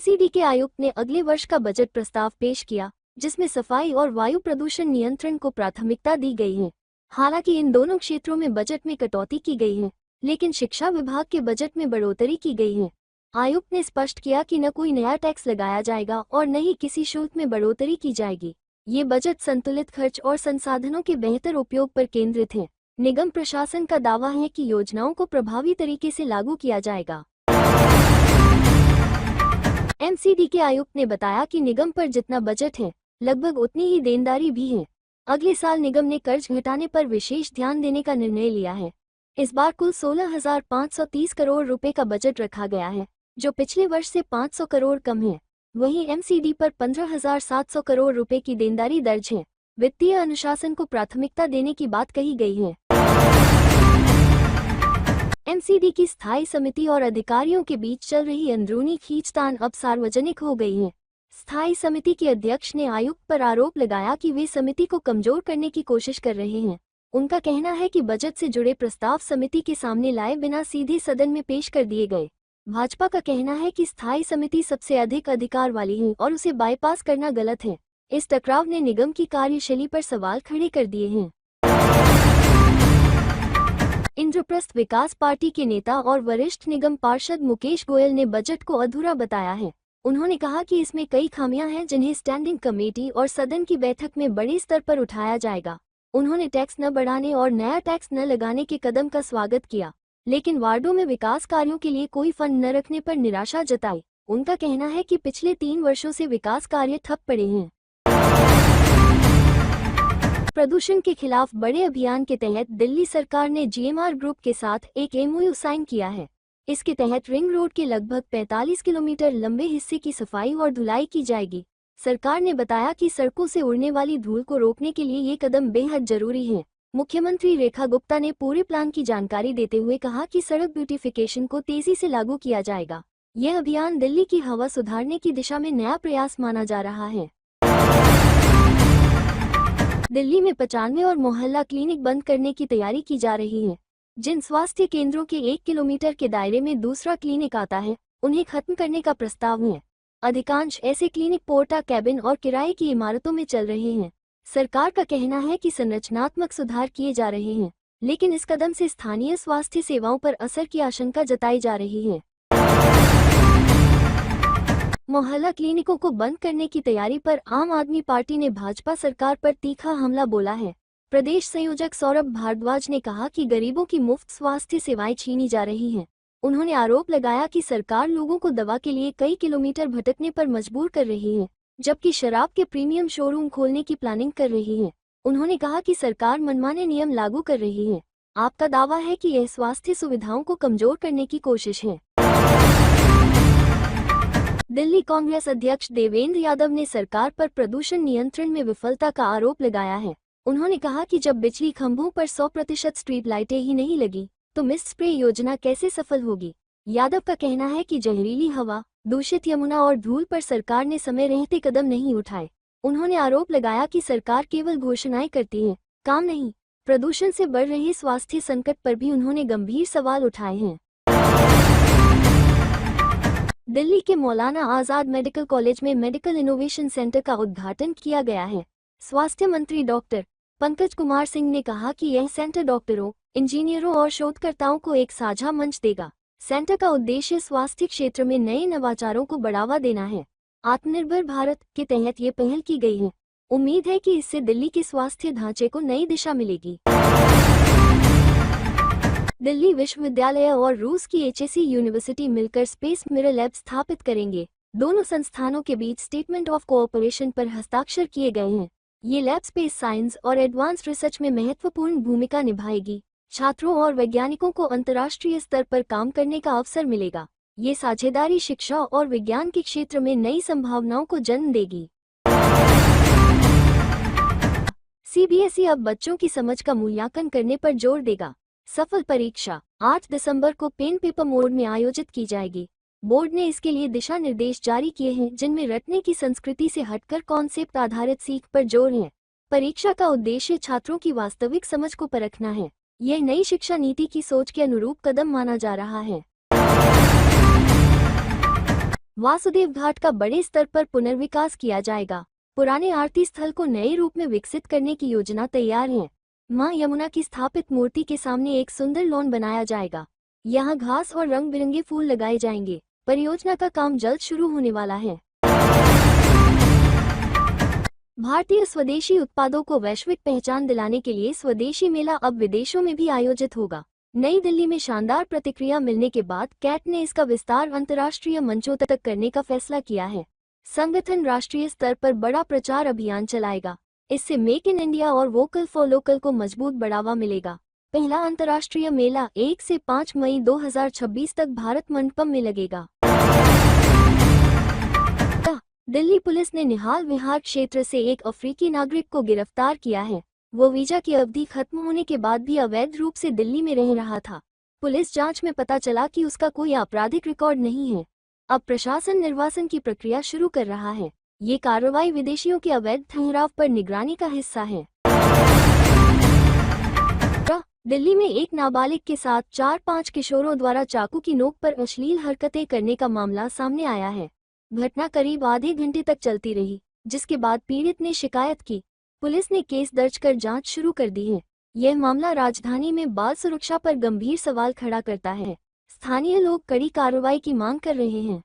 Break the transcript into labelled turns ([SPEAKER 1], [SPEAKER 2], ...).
[SPEAKER 1] MCD के आयुक्त ने अगले वर्ष का बजट प्रस्ताव पेश किया, जिसमें सफाई और वायु प्रदूषण नियंत्रण को प्राथमिकता दी गई है। हालांकि इन दोनों क्षेत्रों में बजट में कटौती की गई है, लेकिन शिक्षा विभाग के बजट में बढ़ोतरी की गई है। आयुक्त ने स्पष्ट किया कि न कोई नया टैक्स लगाया जाएगा और न ही किसी शुल्क में बढ़ोतरी की जाएगी। ये बजट संतुलित खर्च और संसाधनों के बेहतर उपयोग पर केंद्रित है। निगम प्रशासन का दावा है कि योजनाओं को प्रभावी तरीके से लागू किया जाएगा। एमसीडी के आयुक्त ने बताया कि निगम पर जितना बजट है, लगभग उतनी ही देनदारी भी है। अगले साल निगम ने कर्ज घटाने पर विशेष ध्यान देने का निर्णय लिया है। इस बार कुल 16,530 करोड़ रुपए का बजट रखा गया है, जो पिछले वर्ष से 500 करोड़ कम है। वहीं एमसीडी पर 15,700 करोड़ रुपए की देनदारी दर्ज है। वित्तीय अनुशासन को प्राथमिकता देने की बात कही गई है। एमसीडी की स्थायी समिति और अधिकारियों के बीच चल रही अंदरूनी खींचतान अब सार्वजनिक हो गई है। स्थायी समिति के अध्यक्ष ने आयुक्त पर आरोप लगाया कि वे समिति को कमजोर करने की कोशिश कर रहे हैं। उनका कहना है कि बजट से जुड़े प्रस्ताव समिति के सामने लाए बिना सीधे सदन में पेश कर दिए गए। भाजपा का कहना है कि स्थायी समिति सबसे अधिक अधिकार वाली है और उसे बाईपास करना गलत है। इस टकराव ने निगम की कार्यशैली पर सवाल खड़े कर दिए हैं। इंद्रप्रस्थ विकास पार्टी के नेता और वरिष्ठ निगम पार्षद मुकेश गोयल ने बजट को अधूरा बताया है। उन्होंने कहा कि इसमें कई खामियां हैं जिन्हें स्टैंडिंग कमेटी और सदन की बैठक में बड़े स्तर पर उठाया जाएगा। उन्होंने टैक्स न बढ़ाने और नया टैक्स न लगाने के कदम का स्वागत किया, लेकिन वार्डों में विकास कार्यों के लिए कोई फंड न रखने पर निराशा जताई। उनका कहना है कि पिछले 3 वर्षों से विकास कार्य ठप पड़े हैं। प्रदूषण के खिलाफ बड़े अभियान के तहत दिल्ली सरकार ने जीएमआर ग्रुप के साथ एक एमओयू साइन किया है। इसके तहत रिंग रोड के लगभग 45 किलोमीटर लंबे हिस्से की सफाई और धुलाई की जाएगी। सरकार ने बताया कि सड़कों से उड़ने वाली धूल को रोकने के लिए ये कदम बेहद जरूरी है। मुख्यमंत्री रेखा गुप्ता ने पूरे प्लान की जानकारी देते हुए कहा कि सड़क ब्यूटिफिकेशन को तेजी से लागू किया जाएगा। यह अभियान दिल्ली की हवा सुधारने की दिशा में नया प्रयास माना जा रहा है। दिल्ली में 95 और मोहल्ला क्लिनिक बंद करने की तैयारी की जा रही है। जिन स्वास्थ्य केंद्रों के 1 किलोमीटर के दायरे में दूसरा क्लिनिक आता है, उन्हें खत्म करने का प्रस्ताव है। अधिकांश ऐसे क्लिनिक पोर्टा कैबिन और किराए की इमारतों में चल रहे हैं। सरकार का कहना है कि संरचनात्मक सुधार किए जा रहे हैं, लेकिन इस कदम से स्थानीय स्वास्थ्य सेवाओं पर असर की आशंका जताई जा रही है। मोहल्ला क्लिनिकों को बंद करने की तैयारी पर आम आदमी पार्टी ने भाजपा सरकार पर तीखा हमला बोला है। प्रदेश संयोजक सौरभ भारद्वाज ने कहा कि गरीबों की मुफ्त स्वास्थ्य सेवाएं छीनी जा रही हैं। उन्होंने आरोप लगाया कि सरकार लोगों को दवा के लिए कई किलोमीटर भटकने पर मजबूर कर रही है, जबकि शराब के प्रीमियम शोरूम खोलने की प्लानिंग कर रही है। उन्होंने कहा कि सरकार मनमाने नियम लागू कर रही है। आपका दावा है कि यह स्वास्थ्य सुविधाओं को कमजोर करने की कोशिश है। दिल्ली कांग्रेस अध्यक्ष देवेंद्र यादव ने सरकार पर प्रदूषण नियंत्रण में विफलता का आरोप लगाया है। उन्होंने कहा कि जब बिजली खंभों पर 100% स्ट्रीट लाइटें ही नहीं लगी, तो मिस्ट स्प्रे योजना कैसे सफल होगी। यादव का कहना है कि जहरीली हवा, दूषित यमुना और धूल पर सरकार ने समय रहते कदम नहीं उठाए। उन्होंने आरोप लगाया कि सरकार केवल घोषणाएं करती है, काम नहीं। प्रदूषण से बढ़ रहे स्वास्थ्य संकट पर भी उन्होंने गंभीर सवाल उठाए हैं। दिल्ली के मौलाना आजाद मेडिकल कॉलेज में मेडिकल इनोवेशन सेंटर का उद्घाटन किया गया है। स्वास्थ्य मंत्री डॉक्टर पंकज कुमार सिंह ने कहा कि यह सेंटर डॉक्टरों, इंजीनियरों और शोधकर्ताओं को एक साझा मंच देगा। सेंटर का उद्देश्य स्वास्थ्य क्षेत्र में नए नवाचारों को बढ़ावा देना है। आत्मनिर्भर भारत के तहत ये पहल की गई है। उम्मीद है कि इससे दिल्ली के स्वास्थ्य ढांचे को नई दिशा मिलेगी। दिल्ली विश्वविद्यालय और रूस की एचएससी यूनिवर्सिटी मिलकर स्पेस मिरर लैब स्थापित करेंगे। दोनों संस्थानों के बीच स्टेटमेंट ऑफ कोऑपरेशन पर हस्ताक्षर किए गए हैं। ये लैब स्पेस साइंस और एडवांस्ड रिसर्च में महत्वपूर्ण भूमिका निभाएगी। छात्रों और वैज्ञानिकों को अंतर्राष्ट्रीय स्तर पर काम करने का अवसर मिलेगा। ये साझेदारी शिक्षा और विज्ञान के क्षेत्र में नई संभावनाओं को जन्म देगी। सीबीएसई अब बच्चों की समझ का मूल्यांकन करने पर जोर देगा। सफल परीक्षा 8 दिसंबर को पेन पेपर मोड में आयोजित की जाएगी। बोर्ड ने इसके लिए दिशा निर्देश जारी किए हैं, जिनमें रटने की संस्कृति से हटकर कॉन्सेप्ट आधारित सीख पर जोर है। परीक्षा का उद्देश्य छात्रों की वास्तविक समझ को परखना है। यह नई शिक्षा नीति की सोच के अनुरूप कदम माना जा रहा है। वासुदेव घाट का बड़े स्तर पर पुनर्विकास किया जाएगा। पुराने आरती स्थल को नए रूप में विकसित करने की योजना तैयार है। मां यमुना की स्थापित मूर्ति के सामने एक सुंदर लॉन बनाया जाएगा। यहां घास और रंग बिरंगे फूल लगाए जाएंगे। परियोजना का काम जल्द शुरू होने वाला है। भारतीय स्वदेशी उत्पादों को वैश्विक पहचान दिलाने के लिए स्वदेशी मेला अब विदेशों में भी आयोजित होगा। नई दिल्ली में शानदार प्रतिक्रिया मिलने के बाद कैट ने इसका विस्तार अंतर्राष्ट्रीय मंचों तक करने का फैसला किया है। संगठन राष्ट्रीय स्तर पर बड़ा प्रचार अभियान चलाएगा। इससे मेक इन इंडिया और वोकल फॉर लोकल को मजबूत बढ़ावा मिलेगा। पहला अंतर्राष्ट्रीय मेला 1 से 5 मई 2026 तक भारत मंडपम में लगेगा। दिल्ली पुलिस ने निहाल विहार क्षेत्र से एक अफ्रीकी नागरिक को गिरफ्तार किया है। वो वीजा की अवधि खत्म होने के बाद भी अवैध रूप से दिल्ली में रह रहा था। पुलिस जांच में पता चला कि उसका कोई आपराधिक रिकॉर्ड नहीं है। अब प्रशासन निर्वासन की प्रक्रिया शुरू कर रहा है। ये कार्रवाई विदेशियों के अवैध ठहराव पर निगरानी का हिस्सा है। दिल्ली में एक नाबालिग के साथ 4-5 किशोरों द्वारा चाकू की नोक पर अश्लील हरकतें करने का मामला सामने आया है। घटना करीब आधे घंटे तक चलती रही, जिसके बाद पीड़ित ने शिकायत की। पुलिस ने केस दर्ज कर जांच शुरू कर दी है। यह मामला राजधानी में बाल सुरक्षा पर गंभीर सवाल खड़ा करता है। स्थानीय लोग कड़ी कार्रवाई की मांग कर रहे हैं।